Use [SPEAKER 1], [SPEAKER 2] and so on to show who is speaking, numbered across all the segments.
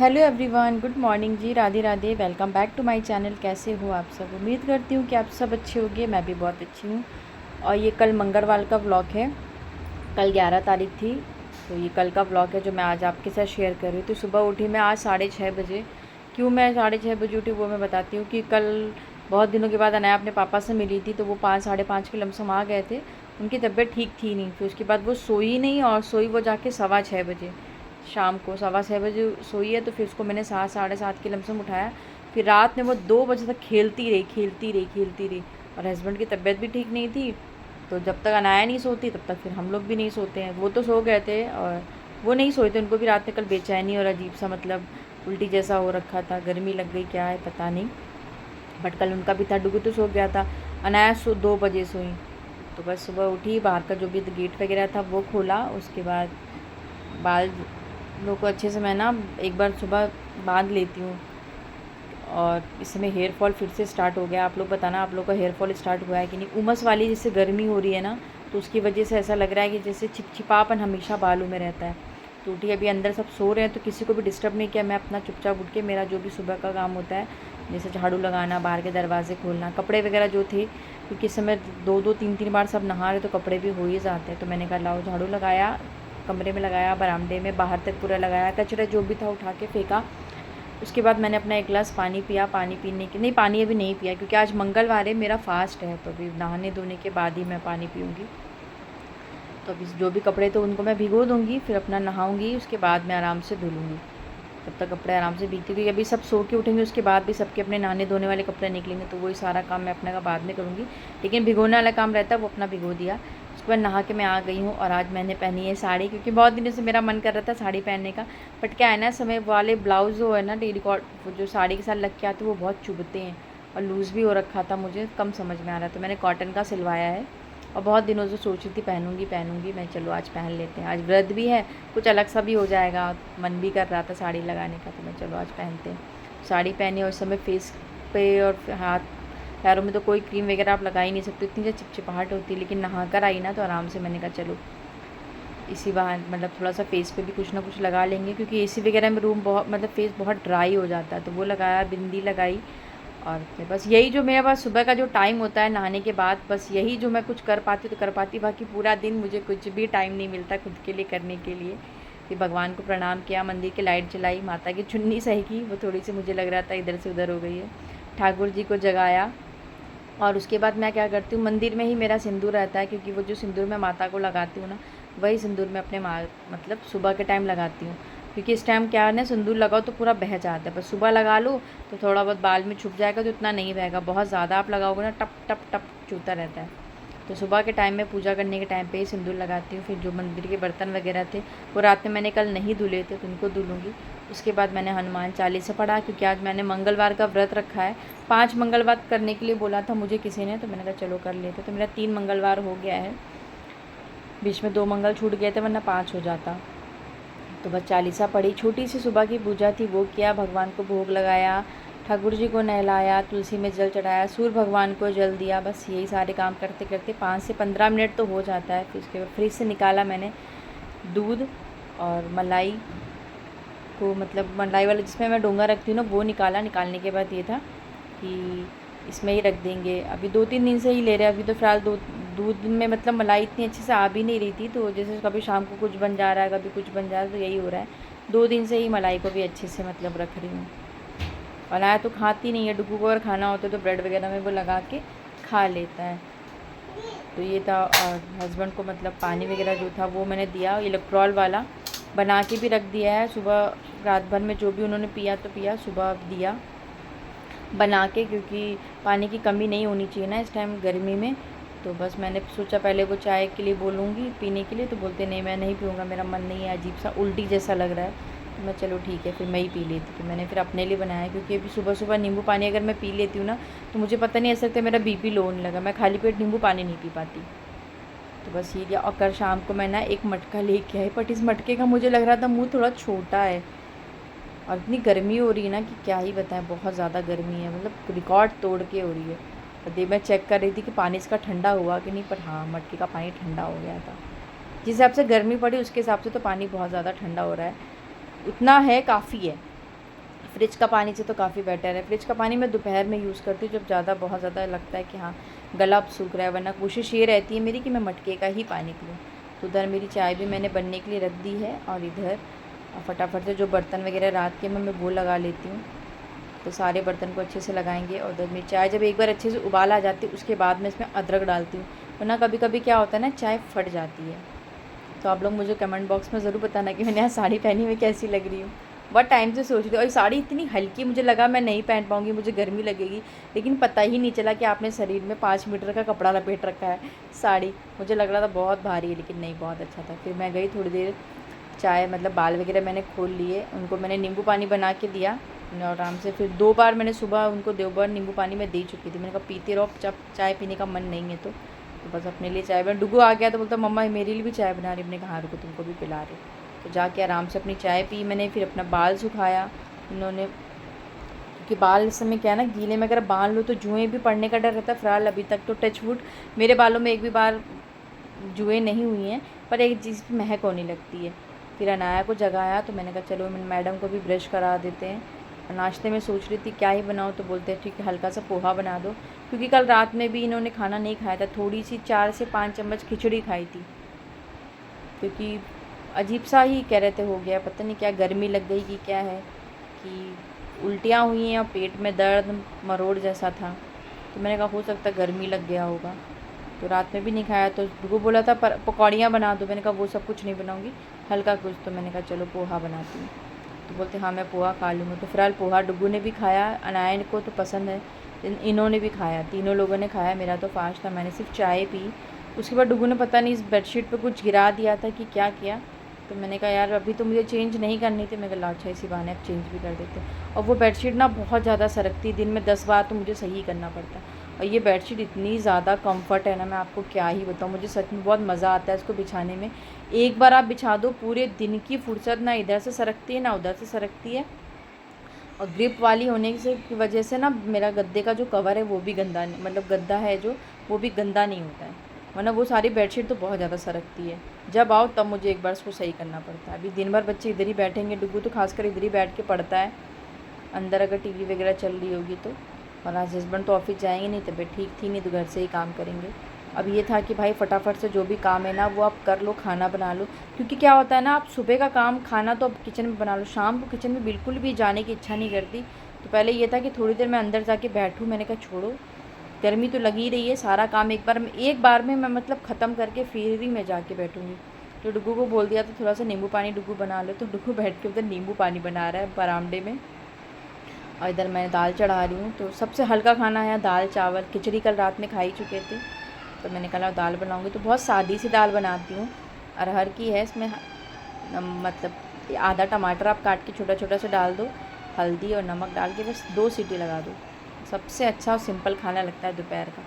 [SPEAKER 1] Hello everyone, good morning ji. Radhe Radhe. Welcome back to my channel. कैसे हो आप सब? उम्मीद करती हूँ कि आप सब अच्छे होंगे। मैं भी बहुत अच्छी हूँ। और ये कल मंगलवार का व्लॉग है। कल 11 तारीख थी, तो ये कल का व्लॉग है जो मैं आज आपके साथ शेयर कर रही हूँ। तो सुबह उठी मैं आज 6:30 बजे। क्यों मैं 6:30 बजे उठी वो मैं बताती हूँ कि कल बहुत दिनों के बाद अनाया अपने पापा से मिली थी, तो वो 5 साढ़े 5 के लमसम आ गए थे। उनकी तबीयत ठीक थी नहीं, फिर उसके बाद वो सोई नहीं, और सोई वो जाके 6:15 बजे शाम को 6:15 बजे सोई है। तो फिर उसको मैंने 7 साढ़े 7 के लमसम उठाया। फिर रात में वो 2 बजे तक खेलती रही। और हस्बैंड की तबीयत भी ठीक नहीं थी, तो जब तक अनाया नहीं सोती तब तक फिर हम लोग भी नहीं सोते हैं। वो तो सो गए थे और वो नहीं सोए थे। उनको भी रात में कल बेचैनी और अजीब सा मतलब उल्टी जैसा हो रखा था, गर्मी लग गई क्या है पता नहीं, बट कल उनका भी था। डुगू तो सो गया था। अनाया 2 बजे सोई। तो बस सुबह उठी, बाहर का जो भी गेट वगैरह था वो खोला। उसके बाद बाल लोग को अच्छे से मैं ना एक बार सुबह बांध लेती हूँ। और इस समय हेयर फॉल फिर से स्टार्ट हो गया। आप लोग बताना, आप लोग का हेयर फॉल स्टार्ट हुआ है कि नहीं? उमस वाली जैसे गर्मी हो रही है ना, तो उसकी वजह से ऐसा लग रहा है कि जैसे चिपचिपापन हमेशा बालों में रहता है। तो उठी, अभी अंदर सब सो रहे हैं तो किसी को भी डिस्टर्ब नहीं किया। मैं अपना चुपचाप उठ के मेरा जो भी सुबह का काम होता है, जैसे झाड़ू लगाना, बाहर के दरवाजे खोलना, कपड़े वगैरह जो थे, क्योंकि इस समय 2-2 3-3 बार सब नहा रहे तो कपड़े भी हो ही जाते हैं। तो मैंने कहा लाओ, झाड़ू लगाया, कमरे में लगाया, बरामदे में, बाहर तक पूरा लगाया, कचरा जो भी था उठा के फेंका। उसके बाद मैंने अपना एक गिलास पानी पिया। पानी पीने के नहीं, पानी अभी नहीं पिया क्योंकि आज मंगलवार है, मेरा फास्ट है। तो अभी नहाने धोने के बाद ही मैं पानी पीऊँगी। तो अभी जो भी कपड़े थे उनको मैं भिगो दूँगी, फिर अपना नहाऊँगी, उसके बाद मैं आराम से धुल लूँगी। तब तक कपड़े आराम से भीगती, क्योंकि अभी सब सो के उठेंगे उसके बाद भी सबके अपने नहाने धोने वाले कपड़े निकलेंगे, तो वही सारा काम मैं अपने का बाद में करूँगी। लेकिन भिगोने वाला काम रहता है वो अपना भिगो दिया। उसके बाद नहा के मैं आ गई हूँ। और आज मैंने पहनी है साड़ी, क्योंकि बहुत दिनों से मेरा मन कर रहा था साड़ी पहनने का। बट क्या है ना, समय वाले ब्लाउज़ जो है ना टेरिकॉट, वो जो साड़ी के साथ लग के आते हैं वो बहुत चुभते हैं, और लूज़ भी हो रखा था, मुझे कम समझ में आ रहा, तो मैंने कॉटन का सिलवाया है। और बहुत दिनों से सोच रही थी पहनूंगी। मैं चलो आज पहन लेते हैं, आज व्रत भी है, कुछ अलग सा भी हो जाएगा। मन भी कर रहा था साड़ी लगाने का, तो मैं चलो आज पहनते हैं। साड़ी पहनी और उस समय फेस पे और हाथ पैरों में तो कोई क्रीम वगैरह आप लगा ही नहीं सकते, इतनी ज़्यादा चिपचिपाहट होती है। लेकिन नहा कर आई ना तो आराम से मैंने कहा चलो इसी बहाने मतलब थोड़ा सा फेस पे भी कुछ ना कुछ लगा लेंगे, क्योंकि एसी वगैरह में रूम बहुत मतलब फेस बहुत ड्राई हो जाता है। तो वो लगाया, बिंदी लगाई। और फिर बस यही जो मेरे पास सुबह का जो टाइम होता है नहाने के बाद, बस यही जो मैं कुछ कर पाती तो कर पाती, बाकी पूरा दिन मुझे कुछ भी टाइम नहीं मिलता खुद के लिए करने के लिए। फिर भगवान को प्रणाम किया, मंदिर की लाइट जलाई, माता की चुन्नी सही की, वो थोड़ी सी मुझे लग रहा था इधर से उधर हो गई है। ठाकुर जी को जगाया। और उसके बाद मैं क्या करती हूँ, मंदिर में ही मेरा सिंदूर रहता है, क्योंकि वो जो सिंदूर मैं माता को लगाती हूँ ना, वही सिंदूर मैं अपने माँ मतलब सुबह के टाइम लगाती हूँ। क्योंकि इस टाइम क्या है ना, सिंदूर लगाओ तो पूरा बह जाता है। बस सुबह लगा लो तो थोड़ा बहुत बाल में छुप जाएगा, तो इतना नहीं बहेगा। बहुत ज़्यादा आप लगाओगे ना, टप टप टप चूता रहता है। तो सुबह के टाइम में पूजा करने के टाइम पे ही सिंदूर लगाती हूँ। फिर जो मंदिर के बर्तन वगैरह थे वो रात में मैंने कल नहीं धुले थे, तो उनको धुलूँगी। उसके बाद मैंने हनुमान चालीसा पढ़ा, क्योंकि आज मैंने मंगलवार का व्रत रखा है। 5 मंगलवार करने के लिए बोला था मुझे किसी ने, तो मैंने कहा चलो कर लेते। तो मेरा 3 मंगलवार हो गया है, बीच में 2 मंगल छूट गए थे, वरना 5 हो जाता। तो बस चालीसा पढ़ी, छोटी सी सुबह की पूजा थी वो किया, भगवान को भोग लगाया, ठाकुर जी को नहलाया, तुलसी में जल चढ़ाया, सूर्य भगवान को जल दिया। बस यही सारे काम करते करते 5 से 15 मिनट तो हो जाता है। फिर उसके बाद फ्रिज से निकाला मैंने दूध और मलाई को, मतलब मलाई वाला जिसमें मैं डोंगा रखती हूँ ना, वो निकाला। निकालने के बाद ये था कि इसमें ही रख देंगे। अभी 2-3 दिन से ही ले रहे हैं। अभी तो फ़िलहाल दूध में मतलब मलाई इतनी अच्छे से आ भी नहीं रही थी, तो जैसे कभी शाम को कुछ बन जा रहा है, कभी कुछ बन जा रहा है, तो यही हो रहा है। 2 दिन से ही मलाई को भी अच्छे से मतलब रख रही हूँ। और आया तो खाती नहीं है, डुगू को अगर खाना होता है तो ब्रेड वगैरह में वो लगा के खा लेता है। तो ये था। और हस्बैंड को मतलब पानी वगैरह जो था वो मैंने दिया, इलेक्ट्रॉल वाला बना के भी रख दिया है। सुबह रात भर में जो भी उन्होंने पिया तो पिया, सुबह दिया बना के, क्योंकि पानी की कमी नहीं होनी चाहिए ना इस टाइम गर्मी में। तो बस मैंने सोचा पहले वो चाय के लिए बोलूँगी पीने के लिए, तो बोलते नहीं मैं नहीं पीऊँगा, मेरा मन नहीं है, अजीब सा उल्टी जैसा लग रहा है। तो मैं चलो ठीक है फिर मैं ही पी लेती। तो मैंने फिर अपने लिए बनाया, क्योंकि अभी सुबह सुबह नींबू पानी अगर मैं पी लेती हूँ ना, तो मुझे पता नहीं ऐसा लगता मेरा बीपी लो होने लगा, मैं खाली पेट नींबू पानी नहीं पी पाती। तो बस ये दिया। और कल शाम को मैं ना एक मटका लेके आई, बट इस मटके का मुझे लग रहा था मुँह थोड़ा छोटा है। और इतनी गर्मी हो रही है ना कि क्या ही बताएं, बहुत ज़्यादा गर्मी है, मतलब रिकॉर्ड तोड़ के हो रही है। और दे मैं चेक कर रही थी कि पानी इसका ठंडा हुआ कि नहीं, पर हाँ मटके का पानी ठंडा हो गया था। जिस हिसाब से गर्मी पड़ी उसके हिसाब से तो पानी बहुत ज़्यादा ठंडा हो रहा है। उतना है काफ़ी है, फ्रिज का पानी से तो काफ़ी बेटर है। फ्रिज का पानी मैं दोपहर में यूज़ करती हूँ, जब ज़्यादा बहुत ज़्यादा लगता है कि हाँ गला अब सूख रहा है, वरना कोशिश ये रहती है मेरी कि मैं मटके का ही पानी पीऊँ। तो उधर मेरी चाय भी मैंने बनने के लिए रख दी है, और इधर फटाफट से जो बर्तन वगैरह रात के मैं वो लगा लेती हूँ। तो सारे बर्तन को अच्छे से लगाएंगे, और उधर मेरी चाय जब एक बार अच्छे से उबाल आ जाती है उसके बाद मैं इसमें अदरक डालती हूँ, वरना कभी कभी क्या होता है ना, चाय फट जाती है। तो आप लोग मुझे कमेंट बॉक्स में ज़रूर बताना कि मैंने यहाँ साड़ी पहनी हुई कैसी लग रही हूँ। बहुत टाइम से सोच रही थी, और साड़ी इतनी हल्की, मुझे लगा मैं नहीं पहन पाऊँगी, मुझे गर्मी लगेगी, लेकिन पता ही नहीं चला कि आपने शरीर में 5 मीटर का कपड़ा लपेट रखा है। साड़ी मुझे लग रहा था बहुत भारी है, लेकिन नहीं, बहुत अच्छा था। फिर मैं गई थोड़ी देर, चाय मतलब बाल वगैरह मैंने खोल लिए, उनको मैंने नींबू पानी बना के दिया, और आराम से फिर 2 बार मैंने सुबह उनको 2 बार नींबू पानी में दे चुकी थी। मैंने कहा पीते रहो, जब चाय पीने का मन नहीं है तो बस अपने लिए चाय बना। डुगू आ गया तो बोलता मम्मा मेरे लिए भी चाय बना रही। हमने कहा रुको, तुमको भी पिला रहे। तो जाके आराम से अपनी चाय पी मैंने, फिर अपना बाल सुखाया उन्होंने, क्योंकि बाल इस समय क्या है ना, गीले में अगर बांध लो तो जुएँ भी पड़ने का डर रहता है। फ़िलहाल अभी तक तो टच वुड मेरे बालों में एक भी बार जुएँ नहीं हुई हैं, पर एक चीज़ की महक होने लगती है। फिर अनाया को जगाया, तो मैंने कहा चलो मैडम को भी ब्रश करा देते हैं। नाश्ते में सोच रही थी क्या ही बनाऊँ, तो बोलते हैं ठीक है हल्का सा पोहा बना दो, क्योंकि कल रात में भी इन्होंने खाना नहीं खाया था, थोड़ी सी 4 से 5 चम्मच खिचड़ी खाई थी, क्योंकि अजीब सा ही कह रहे थे हो गया, पता नहीं क्या गर्मी लग गई कि क्या है, कि उल्टियाँ हुई हैं और पेट में दर्द मरोड़ जैसा था। तो मैंने कहा हो सकता है गर्मी लग गया होगा, तो रात में भी नहीं खाया। तो डुगू बोला था पकौड़ियाँ बना दो, मैंने कहा वो सब कुछ नहीं बनाऊँगी, हल्का कुछ। तो मैंने कहा चलो पोहा बनाती हूँ, तो बोलते हाँ मैं पोहा खा लूँगा। तो फिलहाल पोहा डुगू ने भी खाया, अनायन को तो पसंद है, इन्होंने भी खाया, तीनों लोगों ने खाया। मेरा तो फास्ट था, मैंने सिर्फ चाय पी। उसके बाद डुगू ने पता नहीं इस बेडशीट पे कुछ गिरा दिया था कि क्या किया, तो मैंने कहा यार अभी तो मुझे चेंज नहीं करनी थी। मैं कहा अच्छा इसी बहाने अब चेंज भी कर देते। और वो बेडशीट ना बहुत ज़्यादा सरकती, दिन में 10 बार तो मुझे सही करना पड़ता है। और ये बेडशीट इतनी ज़्यादा कंफर्ट है ना, मैं आपको क्या ही बताऊँ, मुझे सच में बहुत मज़ा आता है इसको बिछाने में। एक बार आप बिछा दो, पूरे दिन की फुर्सत ना इधर से सरकती है ना उधर से सरकती है। और ग्रिप वाली होने से की वजह से ना मेरा गद्दे का जो कवर है वो भी गंदा नहीं, मतलब गद्दा है जो, वो भी गंदा नहीं होता है, वरना वो सारी बेडशीट तो बहुत ज़्यादा सरकती है। जब आओ तब मुझे एक बार उसको सही करना पड़ता है। अभी दिन भर बच्चे इधर ही बैठेंगे, डुगू तो खासकर इधर ही बैठ के पढ़ता है, अंदर अगर टीवी वगैरह चल रही होगी तो। और आज हस्बैंड तो ऑफिस जाएंगे नहीं, तबीयत ठीक थी नहीं, तो घर से ही काम करेंगे। अब ये था कि भाई फटाफट से जो भी काम है ना वो आप कर लो, खाना बना लो, क्योंकि क्या होता है ना, आप सुबह का काम खाना तो अब किचन में बना लो, शाम को किचन में बिल्कुल भी जाने की इच्छा नहीं करती। तो पहले ये था कि थोड़ी देर मैं अंदर जाके बैठूँ, मैंने कहा छोड़ो, गर्मी तो लगी रही है, सारा काम एक बार में मैं मतलब ख़त्म करके फिर ही मैं जाके बैठूँगी। तो डुगू को बोल दिया था थोड़ा सा नींबू पानी डुगू बना लो, तो डुगू बैठ के उधर नींबू पानी बना रहा है बरामदे में, और इधर मैं दाल चढ़ा रही हूँ। तो सबसे हल्का खाना है दाल चावल, खिचड़ी कल रात में खा ही चुके थे, तो मैंने कहा दाल बनाऊँगी। तो बहुत सादी सी दाल बनाती हूँ, अरहर की है, इसमें मतलब आधा टमाटर आप काट के छोटा छोटा सा डाल दो, हल्दी और नमक डाल के बस 2 सीटी लगा दो। सबसे अच्छा और सिंपल खाना लगता है दोपहर का।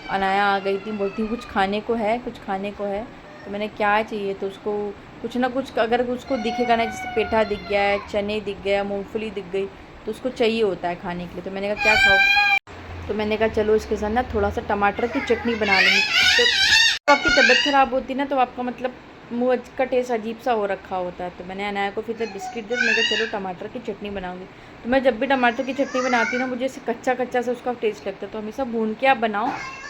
[SPEAKER 1] अनाया आ गई थी, बोलती कुछ खाने को है, कुछ खाने को है, तो मैंने क्या चाहिए, तो उसको कुछ ना कुछ अगर उसको दिखेगा ना, जैसे पेठा दिख गया है, चने दिख गया, मूँगफली दिख गई, तो उसको चाहिए होता है खाने के लिए। तो मैंने कहा क्या खाओ, तो मैंने कहा चलो इसके साथ ना थोड़ा सा टमाटर की चटनी बना लेंगे। तो आपकी तबीयत ख़राब होती है ना, तो आपका मतलब मुँह का टेस्ट अजीब सा हो रखा होता है। तो मैंने अनाया को फिर बिस्किट दे, मैं कहा चलो टमाटर की चटनी बनाऊंगी। तो मैं जब भी टमाटर की चटनी बनाती हूँ ना, मुझे ऐसे कच्चा कच्चा सा उसका टेस्ट लगता है, तो हमेशा भून के आप बनाओ,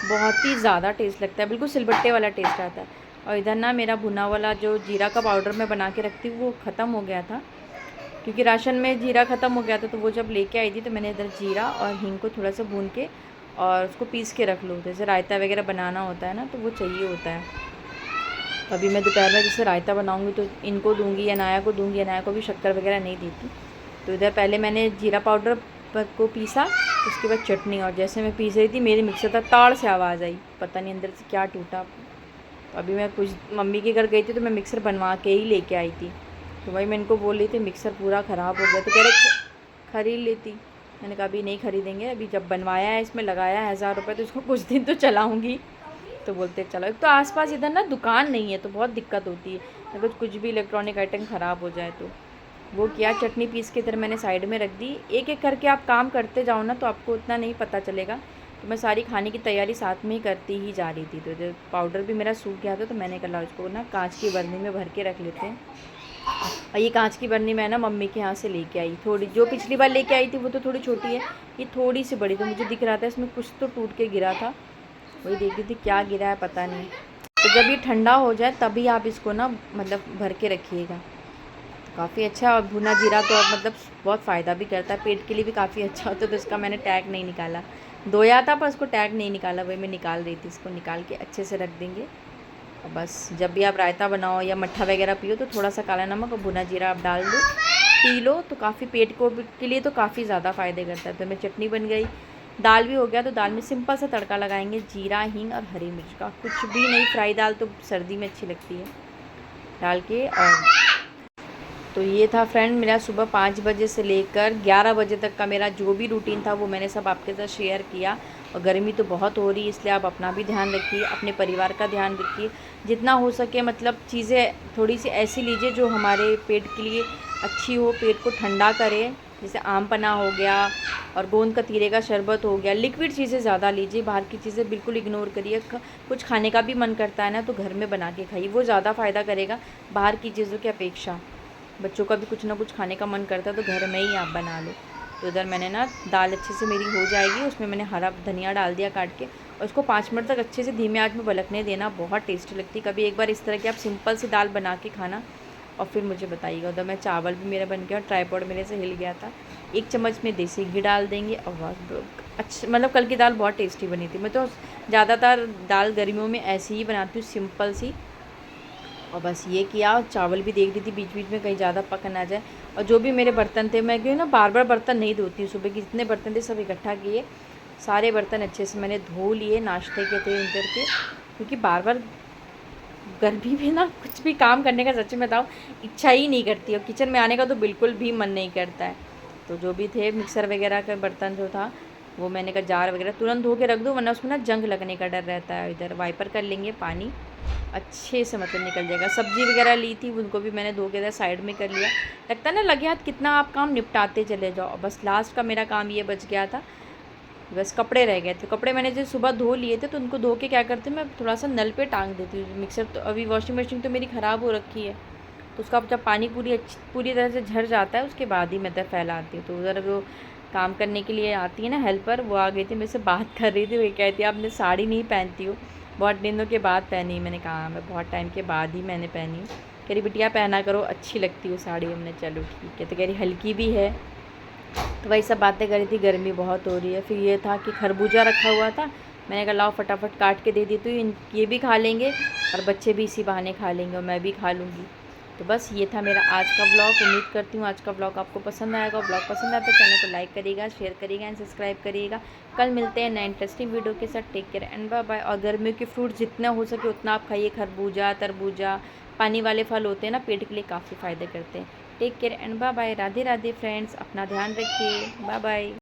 [SPEAKER 1] बहुत ही ज़्यादा टेस्ट लगता है, बिल्कुल सिलबट्टे वाला टेस्ट आता है। और इधर ना मेरा भुना वाला जो जीरा का पाउडर मैं बना के रखती हूँ वो ख़त्म हो गया था, क्योंकि राशन में जीरा ख़त्म हो गया था। तो वो जब लेके आई थी तो मैंने इधर जीरा और हींग को थोड़ा सा भून के और उसको पीस के रख लो, जैसे रायता वगैरह बनाना होता है ना, तो वो चाहिए होता है। तो अभी मैं दोपहर में जैसे रायता बनाऊंगी तो इनको दूंगी, अनाया को दूंगी, अनाया को भी शक्कर वगैरह नहीं देती। तो इधर पहले मैंने जीरा पाउडर को पीसा, उसके बाद चटनी, और जैसे मैं पीस रही थी मेरी मिक्सर था ताड़ से आवाज़ आई, पता नहीं अंदर से क्या टूटा। तो अभी मैं कुछ मम्मी के घर गई थी तो मैं मिक्सर बनवा के ही लेके आई थी, तो वही मैं इनको बोल रही थी मिक्सर पूरा ख़राब हो गया, तो कह रहे खरीद लेती। मैंने कहा अभी नहीं खरीदेंगे, अभी जब बनवाया है इसमें लगाया है 1000 रुपये, तो इसको कुछ दिन तो चलाऊँगी। तो बोलते चलो, एक तो आसपास इधर ना दुकान नहीं है तो बहुत दिक्कत होती है, अगर कुछ भी इलेक्ट्रॉनिक आइटम ख़राब हो जाए तो। वो किया, चटनी पीस के इधर मैंने साइड में रख दी। एक एक करके आप काम करते जाओ ना तो आपको उतना नहीं पता चलेगा। तो मैं सारी खाने की तैयारी साथ में ही करती ही जा रही थी। तो इधर पाउडर भी मेरा सूख गया था, तो मैंने कहा उसको ना कांच की बर्नी में भर के रख लेते हैं। और ये कांच की बर्नी मैं ना मम्मी के यहाँ से लेके आई, थोड़ी जो पिछली बार लेके आई थी वो तो थोड़ी छोटी है, ये थोड़ी सी बड़ी। तो मुझे दिख रहा था इसमें कुछ तो टूट के गिरा था, वही देख रही थी क्या गिरा है पता नहीं। तो जब ये ठंडा हो जाए तभी आप इसको ना मतलब भर के रखिएगा, काफ़ी अच्छा। और भुना जीरा तो अब मतलब बहुत फ़ायदा भी करता है, पेट के लिए भी काफ़ी अच्छा होता है। तो इसका मैंने टैग नहीं निकाला, धोया था पर उसको टैग नहीं निकाला, वही मैं निकाल रही थी। इसको निकाल के अच्छे से रख देंगे। और बस जब भी आप रायता बनाओ या मट्ठा वगैरह पियो तो थोड़ा सा काला नमक और भुना जीरा आप डाल दो, पी लो, तो काफ़ी पेट को के लिए तो काफ़ी ज़्यादा फ़ायदे करता है। तो मेरी चटनी बन गई, दाल भी हो गया। तो दाल में सिंपल सा तड़का लगाएंगे, जीरा, हींग और हरी मिर्च का, कुछ भी नहीं। फ्राई दाल तो सर्दी में अच्छी लगती है डाल के। और तो ये था फ्रेंड मेरा सुबह 5 बजे से लेकर 11 बजे तक का मेरा जो भी रूटीन था वो मैंने सब आपके साथ शेयर किया। और गर्मी तो बहुत हो रही है, इसलिए आप अपना भी ध्यान रखिए, अपने परिवार का ध्यान रखिए, जितना हो सके मतलब चीज़ें थोड़ी सी ऐसी लीजिए जो हमारे पेट के लिए अच्छी हो, पेट को ठंडा करे। जैसे आम पन्ना हो गया और गोंद कतीरे का शरबत हो गया, लिक्विड चीज़ें ज़्यादा लीजिए, बाहर की चीज़ें बिल्कुल इग्नोर करिए। कुछ खाने का भी मन करता है ना तो घर में बना के खाइए, वो ज़्यादा फ़ायदा करेगा बाहर की चीज़ों की अपेक्षा। बच्चों का भी कुछ ना कुछ खाने का मन करता है तो घर में ही आप बना लो। तो इधर मैंने ना दाल अच्छे से मेरी हो जाएगी, उसमें मैंने हरा धनिया डाल दिया काट के, और उसको 5 मिनट तक अच्छे से धीमे आंच में पलकने देना, बहुत टेस्टी लगती है। कभी एक बार इस तरह की आप सिंपल सी दाल बना के खाना और फिर मुझे बताइएगा। उधर मैं चावल भी मेरा बन गया और ट्राईपॉड मेरे से हिल गया था। 1 चम्मच में देसी घी डाल देंगे और बस अच्छा, मतलब कल की दाल बहुत टेस्टी बनी थी। मैं तो ज़्यादातर दाल गर्मियों में ऐसी ही बनाती हूँ, सिंपल सी। और बस ये किया, चावल भी देख रही थी बीच बीच में कहीं ज़्यादा पक ना जाए। और जो भी मेरे बर्तन थे, मैं क्यों ना बार बार बर्तन नहीं धोती हूँ, सुबह के जितने बर्तन थे सब इकट्ठा किए, सारे बर्तन अच्छे से मैंने धो लिए, नाश्ते के थे इधर के। क्योंकि बार बार गर्मी में ना कुछ भी काम करने का सच में बताऊँ इच्छा ही नहीं करती, और किचन में आने का तो बिल्कुल भी मन नहीं करता है। तो जो भी थे मिक्सर वगैरह का बर्तन जो था वो मैंने कहा जार वगैरह तुरंत धो के रख दो, वरना उसमें ना जंग लगने का डर रहता है। इधर वाइपर कर लेंगे, पानी अच्छे से मतलब निकल जाएगा। सब्ज़ी वगैरह ली थी उनको भी मैंने धो के इधर साइड में कर लिया। लगता है ना लगे हाथ कितना आप काम निपटाते चले जाओ। बस लास्ट का मेरा काम ये बच गया था, बस कपड़े रह गए थे। कपड़े मैंने जो सुबह धो लिए थे तो उनको धो के क्या करती हूँ मैं थोड़ा सा नल पे टांग देती हूँ। मिक्सर तो अभी वॉशिंग मशीन तो मेरी ख़राब हो रखी है, तो उसका जब पानी पूरी तरह से झड़ जाता है उसके बाद ही मैं इधर फैलाती हूँ। तो उधर वो काम करने के लिए आती है ना हेल्पर, वो आ गई थी, मेरे से बात कर रही थी। वो कहती है आपने साड़ी नहीं पहनती हो, बहुत दिनों के बाद पहनी। मैंने कहा मैं बहुत टाइम के बाद ही मैंने पहनी हूँ। कह रही बिटिया पहना करो, अच्छी लगती हो साड़ी। हमने चलो ठीक है। तो कह रही हल्की भी है, तो वही सब बातें करी थी, गर्मी बहुत हो रही है। फिर ये था कि खरबूजा रखा हुआ था, मैंने कहा लाओ फटाफट काट के दे दी, तो ये भी खा लेंगे और बच्चे भी इसी बहाने खा लेंगे और मैं भी खा लूँगी। तो बस ये था मेरा आज का व्लॉग। उम्मीद करती हूँ आज का व्लॉग आपको पसंद आएगा। व्लॉग पसंद आए तो चैनल को लाइक करिएगा, शेयर करिएगा एंड सब्सक्राइब करिएगा। कल मिलते हैं नए इंटरेस्टिंग वीडियो के साथ। Take care and bye bye. और गर्मियों के फ्रूट जितना हो सके उतना आप खाइए, खरबूजा, तरबूजा, पानी वाले फल होते हैं ना, पेट के लिए काफ़ी फ़ायदे करते हैं। Take care and bye bye. Radhe Radhe friends, अपना ध्यान रखिए, बाय बाय।